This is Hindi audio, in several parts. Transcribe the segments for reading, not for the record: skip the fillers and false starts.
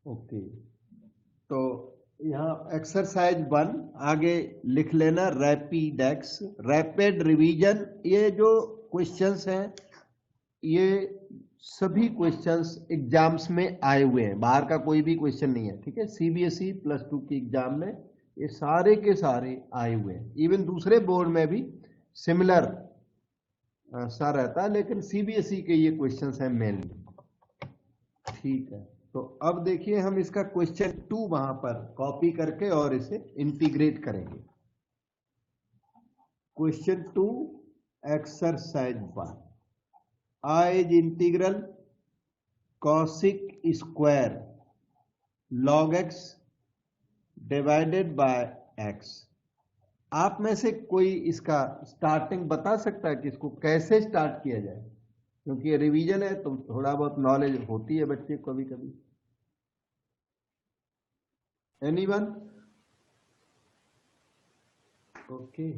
ओके, तो यहाँ एक्सरसाइज 1 आगे लिख लेना, रैपिडेक्स रैपिड रिवीजन। ये जो क्वेश्चंस हैं ये सभी क्वेश्चंस एग्जाम्स में आए हुए हैं, बाहर का कोई भी क्वेश्चन नहीं है, ठीक है। सीबीएसई +2 की एग्जाम में ये सारे के सारे आए हुए हैं। इवन दूसरे बोर्ड में भी सिमिलर सा रहता है, लेकिन सीबीएसई के ये क्वेश्चंस हैं मेनली, ठीक है। तो अब देखिए हम इसका क्वेश्चन 2 वहां पर कॉपी करके और इसे इंटीग्रेट करेंगे। Question 2 exercise 1, I is integral cosic square log x divided by x। आप में से कोई इसका स्टार्टिंग बता सकता है कि इसको कैसे स्टार्ट किया जाए, क्योंकि ये रिवीजन है तो थोड़ा बहुत नॉलेज होती है बच्चे को कभी कभी। एनीवन? ओके,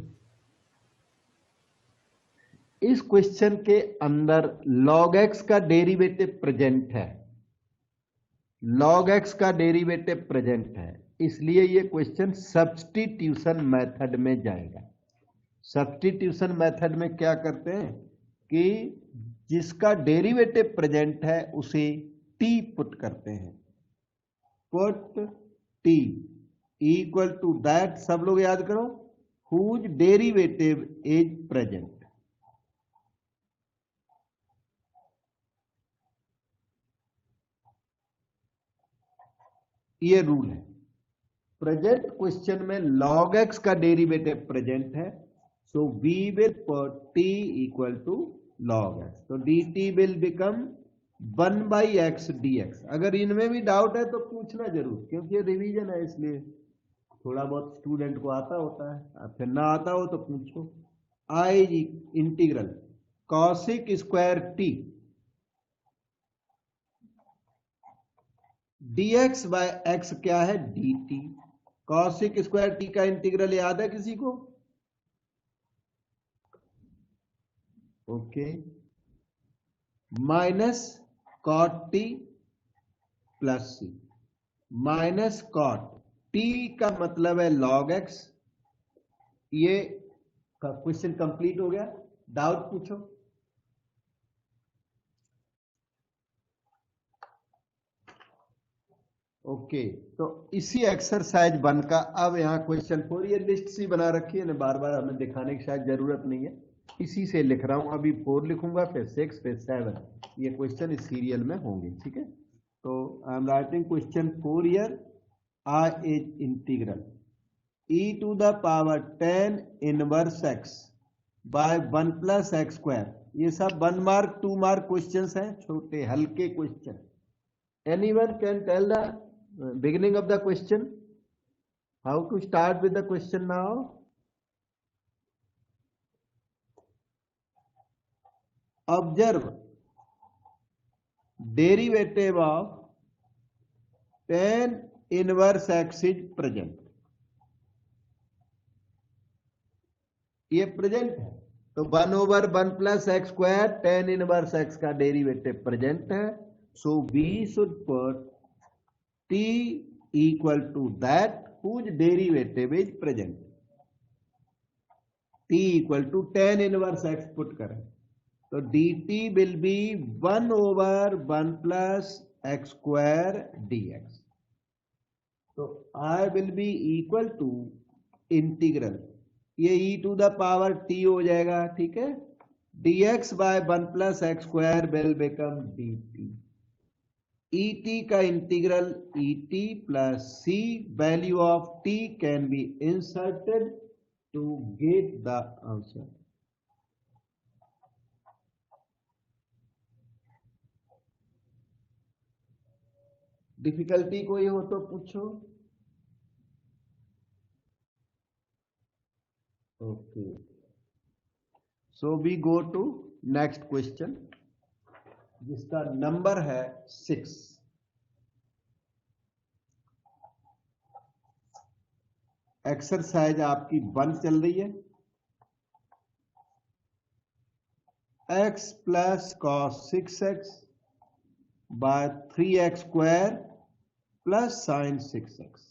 इस क्वेश्चन के अंदर log x का डेरिवेटिव प्रेजेंट है, log x का डेरिवेटिव प्रेजेंट है, इसलिए ये क्वेश्चन सब्स्टिट्यूशन मेथड में जाएगा। सब्स्टिट्यूशन मेथड में क्या करते हैं कि जिसका डेरिवेटिव प्रेजेंट है उसे t पुट करते हैं, put t equal to that, सब लोग याद करो, हुज डेरिवेटिव इज प्रेजेंट। ये रूल है। प्रेजेंट क्वेश्चन में log x का डेरिवेटिव प्रेजेंट है, so we will put t equal to log x, तो dt will become 1/x dx। अगर इनमें भी डाउट है तो पूछना जरूर, क्योंकि ये रिवीजन है, इसलिए थोड़ा बहुत स्टूडेंट को आता होता है, फिर ना आता हो तो पूछो। I integral cosic square t dx by x क्या है, dt। cosic स्क्वायर t का इंटीग्रल याद है किसी को? Okay, minus cot t plus c, minus cot t का मतलब है log x। ये क्वेश्चन कंप्लीट हो गया, डाउट पूछो। ओके, तो इसी एक्सरसाइज 1 का अब यहाँ क्वेश्चन 4, ये लिस्ट सी बना रखी है ना, बार बार हमें दिखाने की शायद जरूरत नहीं है, इसी से लिख रहा हूं। अभी 4 लिखूंगा, फिर 6, फिर 7, ये क्वेश्चन इस सीरियल में होंगे, ठीक है। तो I am writing question 4 here. I is integral e to the power 10 inverse x by 1 plus x square. ये सब 1 मार्क 2 मार्क क्वेश्चंस हैं, छोटे हल्के question. Anyone can tell the beginning of the question, how to start with the question now? Observe derivative of tan inverse x is present। ये प्रेजेंट है, तो 1/1 plus x square tan inverse x का डेरिवेटिव प्रेजेंट है, so we should put t equal to that whose derivative is present। t equal to tan inverse x put करें तो dt will be 1/1 plus x square dx। तो I will be equal to integral, ये e to the power t हो जाएगा, ठीक है। dx by 1 plus x square will become dt। et का integral et plus c, value of t can be inserted to get the answer. Difficulty कोई हो तो पूछो। Okay, so we go to next question, जिसका नंबर है 6। एक्सरसाइज आपकी 1 चल रही है। x plus cos 6x by 3x square plus sine 6x।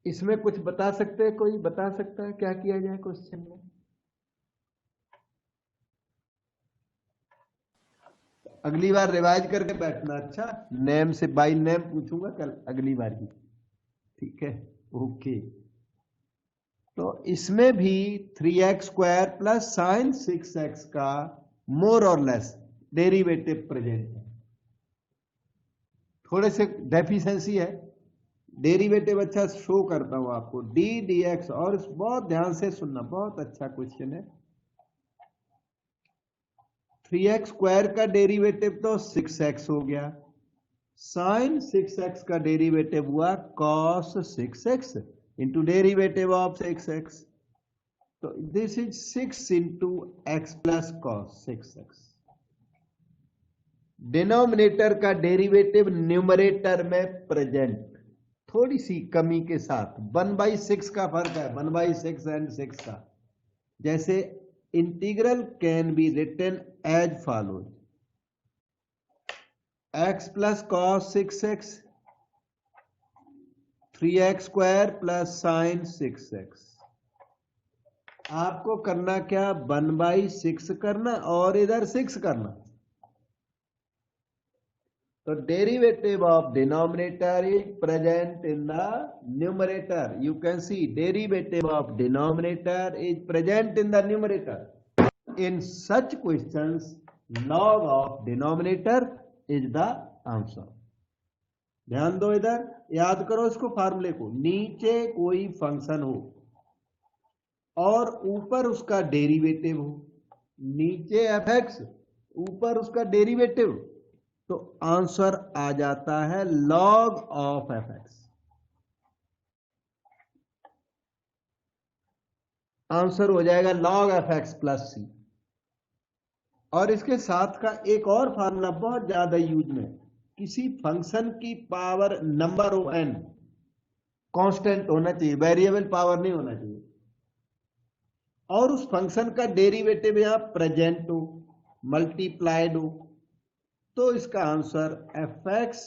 इसमें कुछ बता सकते हैं? कोई बता सकता है क्या किया जाए क्वेश्चन में? अगली बार रिवाइज करके बैठना। अच्छा, नेम से बाय नेम पूछूंगा कल अगली बार की, ठीक है? ओके। तो इसमें भी 3x² प्लस साइन 6x का मोर और लेस डेरिवेटिव प्रेजेंट है। थोड़े से डेफिशिएंसी है, डेरिवेटिव अच्छा शो करता हूं आपको। डी डी एक्स, और बहुत ध्यान से सुनना, बहुत अच्छा क्वेश्चन है। 3x² का डेरिवेटिव तो 6x हो गया, साइन 6x का डेरिवेटिव हुआ cos 6x into derivative of 6x। तो this is 6 into x plus cos 6x। Denominator का डेरिवेटिव न्यूमरेटर में प्रेजेंट, थोड़ी सी कमी के साथ। 1/6 का फर्क है, 1/6 एंड 6 का। जैसे integral can be written as follows, x plus cos 6x 3x² plus sine 6x। आपको करना क्या, 1/6 करना और इधर 6 करना। तो derivative of denominator is present in the numerator. You can see derivative of denominator is present in the numerator. In such questions log of denominator is the answer. ध्यान दो, इधर याद करो इसको, फार्मूले को। नीचे कोई फंक्शन हो और ऊपर उसका डेरिवेटिव हो, नीचे fx ऊपर उसका डेरिवेटिव, तो आंसर आ जाता है log ऑफ fx। आंसर हो जाएगा log fx प्लस c। और इसके साथ का एक और फार्मूला बहुत ज्यादा यूज में, किसी फंक्शन की power number of n constant होना चाहिए, वेरिएबल पावर नहीं होना चाहिए, और उस फंक्शन का डेरिवेटिव यहां प्रेजेंट हो, मल्टीप्लाइड हो, तो इसका answer fx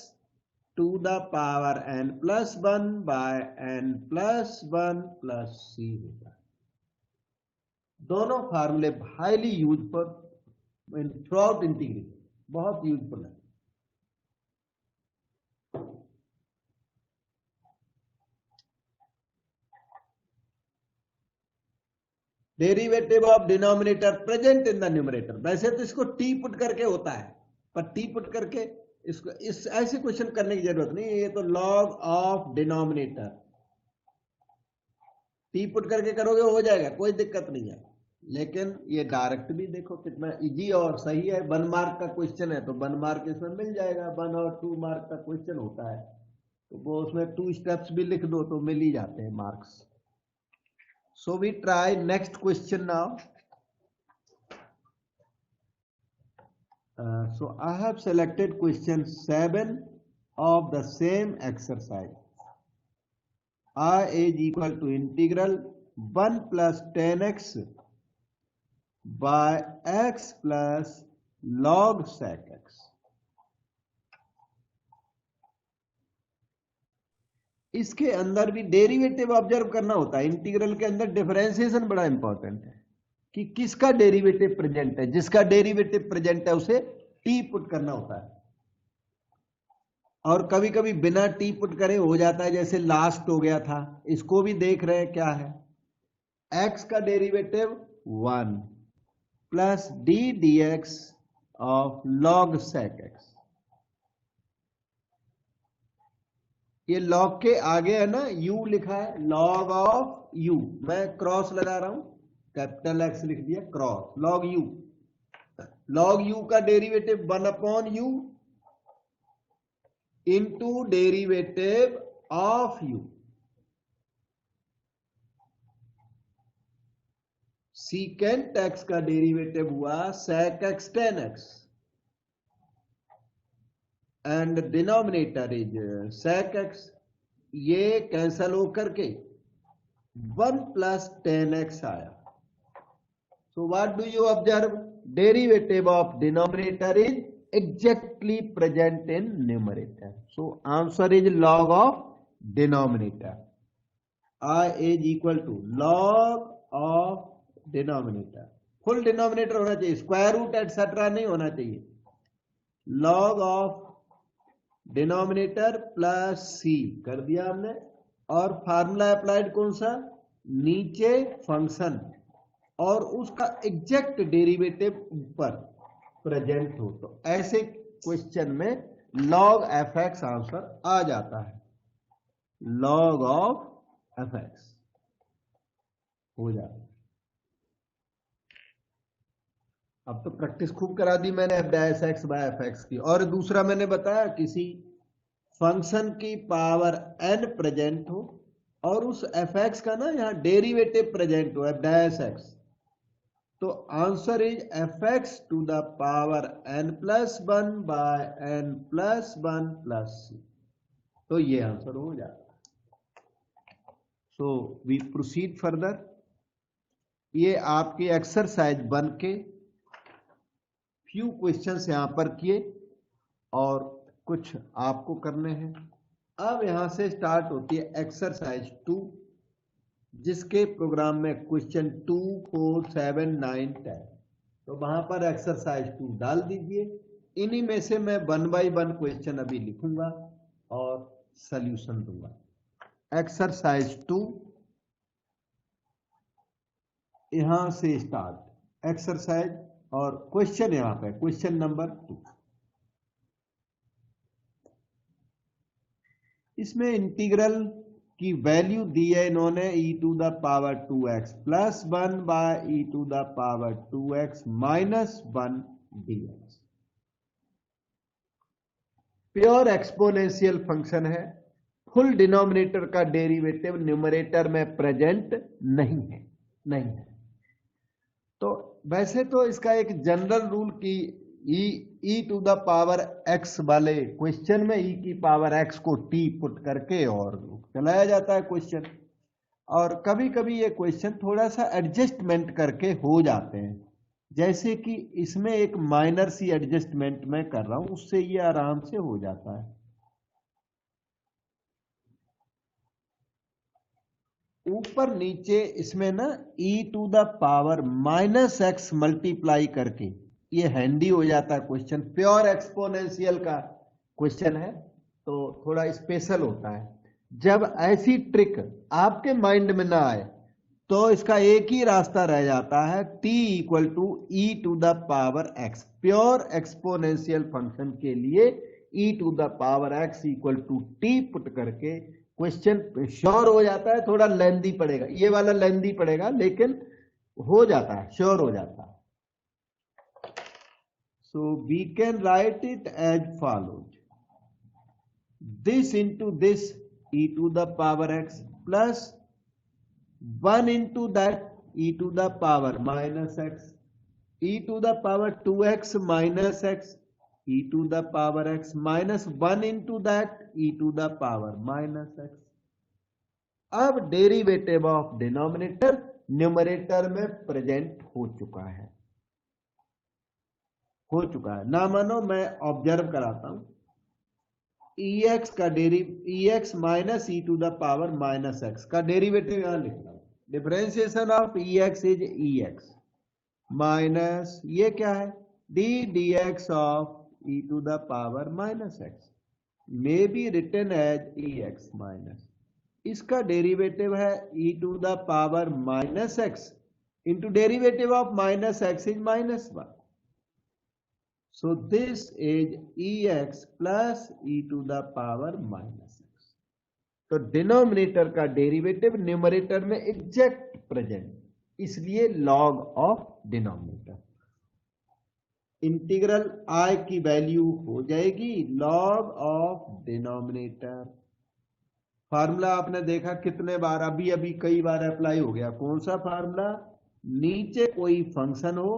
to the power n plus 1 by n plus 1 plus c होता है। दोनों फार्मूले highly useful throughout integration, बहुत यूजफुल है। Derivative of denominator present in the numerator. वैसे तो इसको टी पुट करके होता है, पर टी पुट करके इसको इस ऐसे क्वेश्चन करने की जरूरत नहीं है। ये तो log of denominator, T put करके करोगे हो जाएगा, कोई दिक्कत नहीं है। लेकिन ये डायरेक्ट भी देखो कितना इजी और सही है। 1 मार्क का क्वेश्चन है तो 1 मार्क इसमें मिल जाएगा। 1 और 2 मार्क का क्वेश्चन होता है तो वो उसमें 2 स्टेप्स भी लिख दो तो मिल ही जाते हैं marks. So we try next question now. So I have selected question 7 of the same exercise. I is equal to integral 1 plus 10x by x plus log sec x. इसके अंदर भी डेरिवेटिव ऑब्जर्व करना होता है। इंटीग्रल के अंदर डिफरेंशिएशन बड़ा इंपॉर्टेंट है कि किसका डेरिवेटिव प्रेजेंट है। जिसका डेरिवेटिव प्रेजेंट है उसे टी पुट करना होता है, और कभी कभी बिना टी पुट करे हो जाता है, जैसे लास्ट हो गया था। इसको भी देख रहे हैं क्या है। x का derivative 1 plus D D X of log sec X. ये लॉग के आगे है ना u लिखा है, लॉग ऑफ u, मैं क्रॉस लगा रहा हूं, कैपिटल एक्स लिख दिया, cross log u। Log u का derivative 1/u into derivative of u। Secant X का डेरिवेटिव हुआ sec x tan x and denominator is sec x। ये कैंसल होकर के 1 प्लस 10x आया। So what do you observe, derivative of denominator is exactly present in numerator. So answer is log of denominator. I is equal to log of denominator. Full denominator होना चाहिए, स्क्वायर रूट एटसेट्रा नहीं होना चाहिए. लॉग ऑफ डिनोमिनेटर प्लस सी कर दिया हमने, और फार्मूला अप्लाइड कौन सा, नीचे फंक्शन और उसका एग्जैक्ट डेरिवेटिव ऊपर प्रेजेंट हो, तो ऐसे क्वेश्चन में लॉग एफ एक्स आंसर आ जाता है. लॉग ऑफ एफ एक्स हो जाता है. अब तो प्रैक्टिस खूब करा दी मैंने F dash X by F X की. और दूसरा मैंने बताया किसी फंक्शन की पावर एन प्रेजेंट हो और उस एफ एक्स का ना यहाँ डेरिवेटिव प्रेजेंट हो एफ डैश एक्स, तो answer is f x to the power N plus one by n plus one plus c. तो ये आंसर हो जाता है. So we proceed further. ये आपकी एक्सरसाइज बन के फ्यू क्वेश्चंस यहां पर किए और कुछ आपको करने हैं. अब यहां से स्टार्ट होती है एक्सरसाइज 2, जिसके प्रोग्राम में क्वेश्चन 2, 4, 7, 9, 10. तो वहां पर एक्सरसाइज 2 डाल दीजिए. इन्हीं में से मैं 1 बाय 1 क्वेश्चन अभी लिखूंगा और सॉल्यूशन दूंगा. एक्सरसाइज 2 यहां से स्टार्ट एक्सरसाइज, और क्वेश्चन यहां पे क्वेश्चन नंबर 2. इसमें इंटीग्रल की वैल्यू दी है इन्होंने e to the power 2x plus 1 by e to the power 2x minus 1 dx. Pure exponential function है. फुल डिनोमिनेटर का डेरिवेटिव न्यूमरेटर में प्रेजेंट नहीं है. तो वैसे तो इसका एक जनरल रूल की ई टू द पावर एक्स वाले क्वेश्चन में ई की पावर एक्स को टी पुट करके और चलाया जाता है क्वेश्चन. और कभी कभी ये क्वेश्चन थोड़ा सा एडजस्टमेंट करके हो जाते हैं, जैसे कि इसमें एक माइनर सी एडजस्टमेंट मैं कर रहा हूं, उससे ये आराम से हो जाता है. ऊपर नीचे इसमें ना e to the power minus X multiply करके ये हैंडी हो जाता है क्वेश्चन. प्योर एक्सपोनेंशियल का क्वेश्चन है तो थोड़ा स्पेशल होता है. जब ऐसी ट्रिक आपके माइंड में ना आए तो इसका एक ही रास्ता रह जाता है, t equal to E to the power X. Pure exponential function के लिए e to the power X equal to T put करके क्वेश्चन श्योर हो जाता है. थोड़ा लेंदी पड़ेगा, ये वाला लेंदी पड़ेगा, लेकिन हो जाता है, श्योर हो जाता है. So we can write it as follows. This into this E to the power X plus 1 into that E to the power minus X, E to the power 2x minus X, e to the power x minus 1 into that e to the power minus x. अब डेरिवेटिव ऑफ डिनोमिनेटर न्यूमरेटर में प्रेजेंट हो चुका है. ना मानो मैं ऑब्जर्व कराता हूं. ex का ex minus e to the power minus x का डेरिवेटिव यहां लिख रहा हूं. Differentiation of ex is ex minus ये क्या है d dx ऑफ e to the power minus x may be written as ex minus. इसका डेरिवेटिव है e to the power minus x into derivative of minus x is minus 1. So this is ex plus e to the power minus x. तो डिनोमिनेटर का डेरिवेटिव न्यूमरेटर में एग्जैक्ट प्रेजेंट, इसलिए log of denominator. Integral i की वैल्यू हो जाएगी लॉग ऑफ डिनोमिनेटर. फार्मूला आपने देखा कितने बार, अभी कई बार अप्लाई हो गया. कौन सा फार्मूला, नीचे कोई फंक्शन हो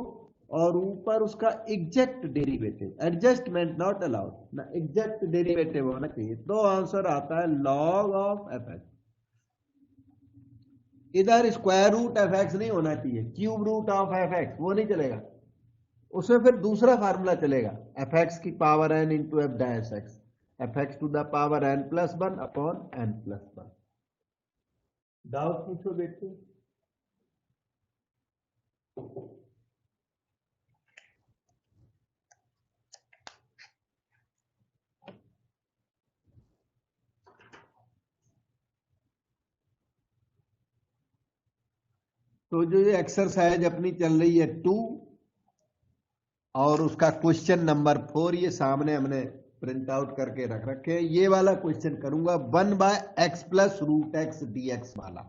और ऊपर उसका exact derivative, adjustment not allowed ना, एग्जैक्ट डेरिवेटिव होना चाहिए. तो आंसर आता है लॉग ऑफ एफ एक्स. इधर स्क्वायर रूट एफ एक्स नहीं होना चाहिए, cube root of F X वो नहीं चलेगा. उसमें फिर दूसरा फार्मूला चलेगा, एफ एक्स की power N into F dash X, F x to the power N plus one upon N plus one. Doubt पूछो बेटे। तो जो ये एक्सरसाइज अपनी चल रही है 2 और उसका क्वेश्चन नंबर 4 ये सामने हमने प्रिंट आउट करके रख रखे हैं। ये वाला क्वेश्चन करूंगा 1/x plus root X dx वाला।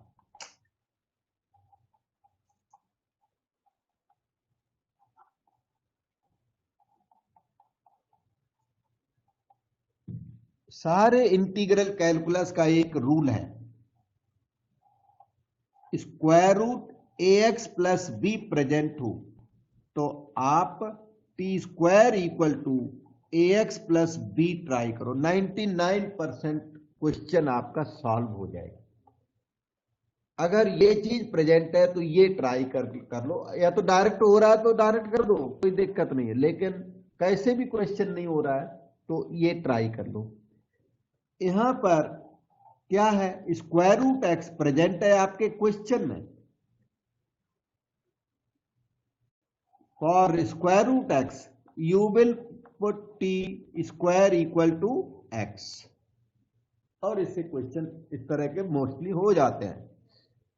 सारे इंटीग्रल कैलकुलस का एक रूल है, square root A X plus B present हो तो आप T square equal to A X plus B try करो, 99% क्वेश्चन आपका सॉल्व हो जाएगा। अगर ये चीज प्रेजेंट है तो ये ट्राई कर लो, या तो डायरेक्ट हो रहा है तो डायरेक्ट कर दो, कोई दिक्कत नहीं है, लेकिन कैसे भी क्वेश्चन नहीं हो रहा है तो ये ट्राई कर लो। यहां पर क्या है, स्क्वायर रूट एक्स प्रेजेंट है आपके क्वेश्चन में। For square root X you will put T square equal to X, और इससे क्वेश्चन इस तरह के मोस्टली हो जाते हैं।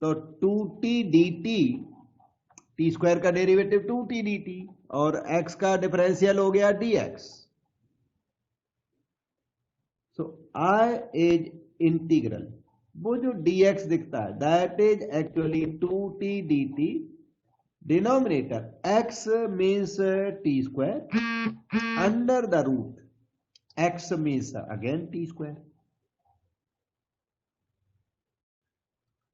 तो 2t dt, टी स्क्वायर का डेरिवेटिव 2t dt और x का डिफरेंशियल हो गया dx। सो I इज इंटीग्रल, वो जो dx दिखता है that is actually 2t dt, denominator x means t square under the root x means again t square.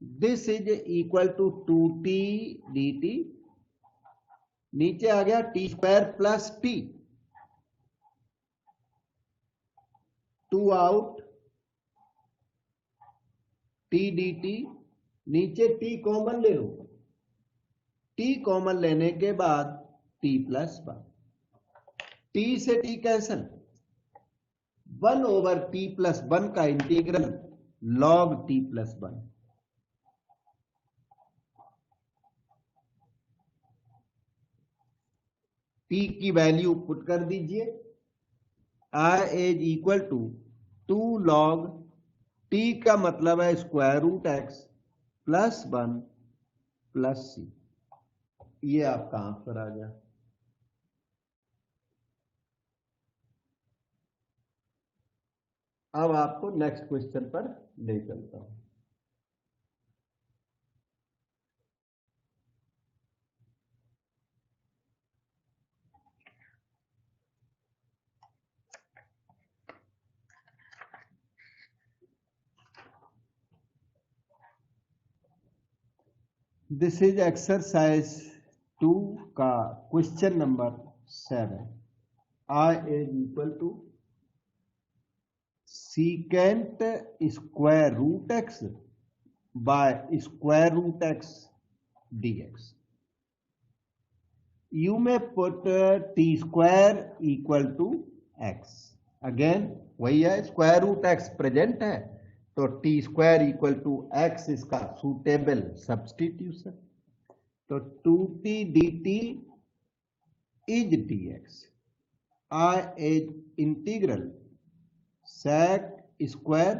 This is equal to 2t dt, नीचे आ गया T square plus T, 2 out T dt, नीचे टी कॉमन ले लो, टी कॉमन लेने के बाद टी प्लस वन, टी से t cancel, 1 over t plus one का integral log t plus one. T की वैल्यू पुट कर दीजिए, I is equal to 2 log t का मतलब है square root x plus one plus c. ये आपका आंसर आ गया। अब आपको नेक्स्ट क्वेश्चन पर ले चलता हूं। दिस इज एक्सरसाइज 2 का question number 7। I is equal to secant square root X by square root X dx। You may put t square equal to x। Again वही है, स्क्वायर रूट एक्स प्रेजेंट है तो T square equal to X इसका सुटेबल सब्सटीट्यूशन। तो 2t dt is dx। I is integral sec square,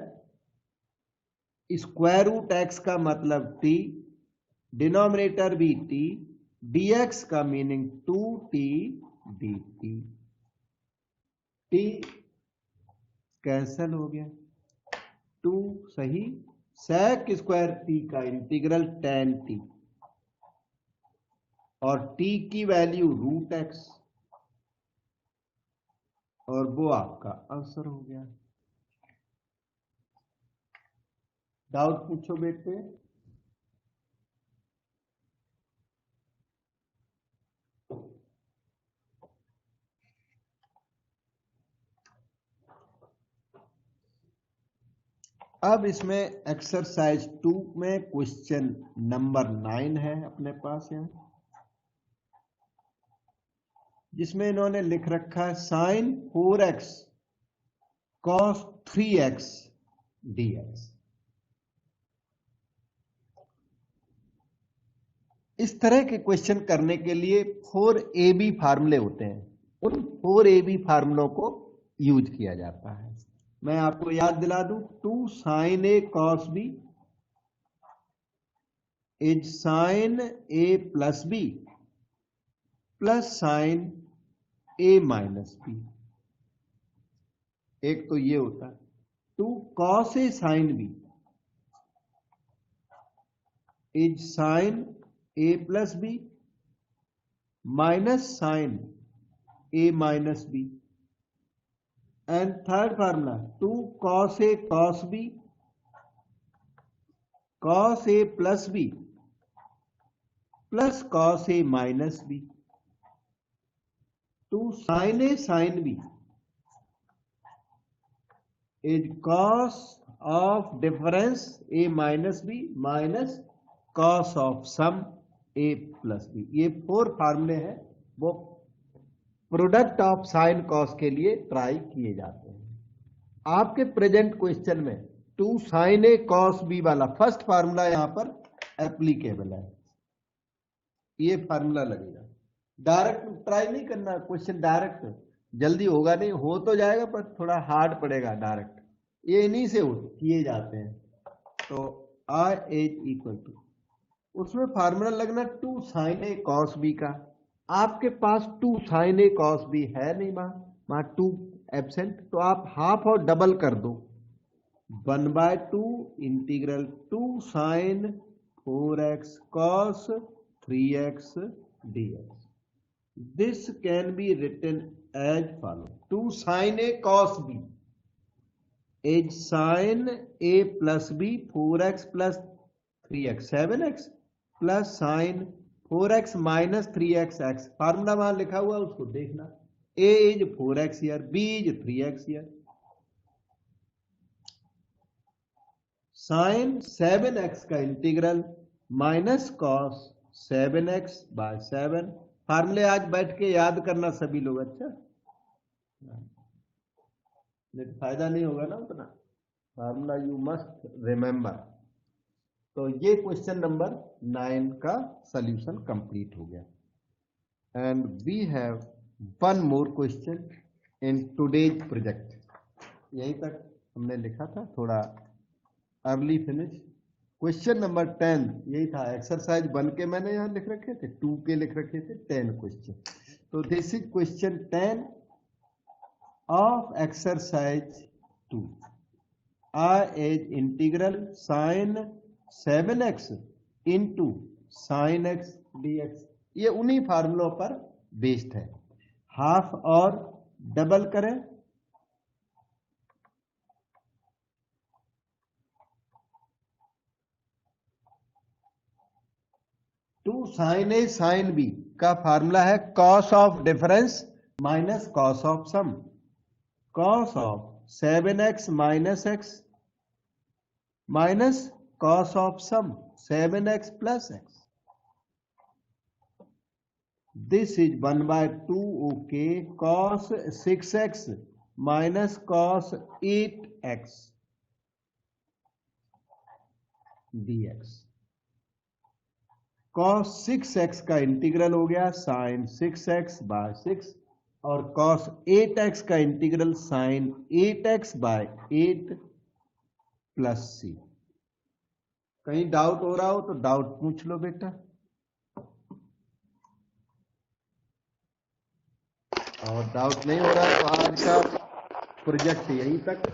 square root X का मतलब t, डिनोमिनेटर भी t, dx का meaning 2t dt, t cancel हो गया, 2 सही, sec स्क्वायर t का इंटीग्रल tan t और t की वैल्यू रूट एक्स, और वो आपका आंसर हो गया। डाउट पूछो बेटे। अब इसमें एक्सरसाइज 2 में क्वेश्चन नंबर 9 है अपने पास। यहाँ जिसमें इन्होंने लिख रखा है sign 4x cos 3x dx। इस तरह के क्वेश्चन करने के लिए 4AB फार्मूले होते हैं, उन 4AB फार्मूलों को यूज किया जाता है। मैं आपको याद दिला दूं, 2 sin A cos B इज sin A plus B plus sin A minus B। एक तो ये होता है 2 cos A sin B इज sin A plus B minus sin A minus B। And third formula 2 cos A cos B cos A plus B plus cos A minus B। 2 sin A sin B is cos of difference A minus B minus cos of sum A plus B। ये 4 फार्मूले हैं, वो प्रोडक्ट ऑफ साइन कॉस के लिए ट्राई किए जाते हैं। आपके प्रेजेंट क्वेश्चन में 2 sin A cos B वाला फर्स्ट फार्मूला यहां पर एप्लीकेबल है, ये फार्मूला लगेगा। डायरेक्ट ट्राई नहीं करना क्वेश्चन, डायरेक्ट जल्दी होगा नहीं, हो तो जाएगा पर थोड़ा हार्ड पड़ेगा डायरेक्ट, ये इन्हीं से किए जाते हैं। तो I इज इक्वल टू, उसमें फार्मूला लगना 2 sin A cos B का। आपके पास 2 sin A cos B है नहीं, वहां 2 एब्सेंट, तो आप हाफ और डबल कर दो, 1/2 integral 2 sin 4x cos 3x dx। This can be written as follow, 2 sin A cos B इज sin A plus B 4x plus 3x 7x plus sin 4x minus 3x x। Formula वहां लिखा हुआ उसको देखना, A is 4x here, B is 3x here. sin 7x का integral minus cos 7x bye 7। फार्मूले आज बैठ के याद करना सभी लोग, अच्छा फायदा नहीं होगा ना उतना, फार्मूला यू मस्ट रिमेंबर। तो ये क्वेश्चन नंबर 9 का सॉल्यूशन कंप्लीट हो गया। And we have one more question in today's project. यहीं तक हमने लिखा था, थोड़ा अर्ली फिनिश। क्वेश्चन नंबर 10 यही था, एक्सरसाइज 1 के मैंने यहां लिख रखे थे, 2 के लिख रखे थे, 10 क्वेश्चन। तो this is question 10 of exercise 2। I is integral sin 7x into sin x dx। ये उन्हीं फार्मूलों पर बेस्ड है। हाफ और डबल करें, two sin A sin B का फार्मूला है cos of difference minus cos of sum. cos of 7x minus x minus cos of sum 7x plus x। This is 1/2 okay cos 6x minus cos 8x dx। cos 6x का इंटीग्रल हो गया sin 6x बाय 6 और cos 8x का इंटीग्रल sin 8x by 8 plus c। कहीं डाउट हो रहा हो तो डाउट पूछ लो बेटा, और डाउट नहीं हो रहा तो आज का प्रोजेक्ट यहीं तक।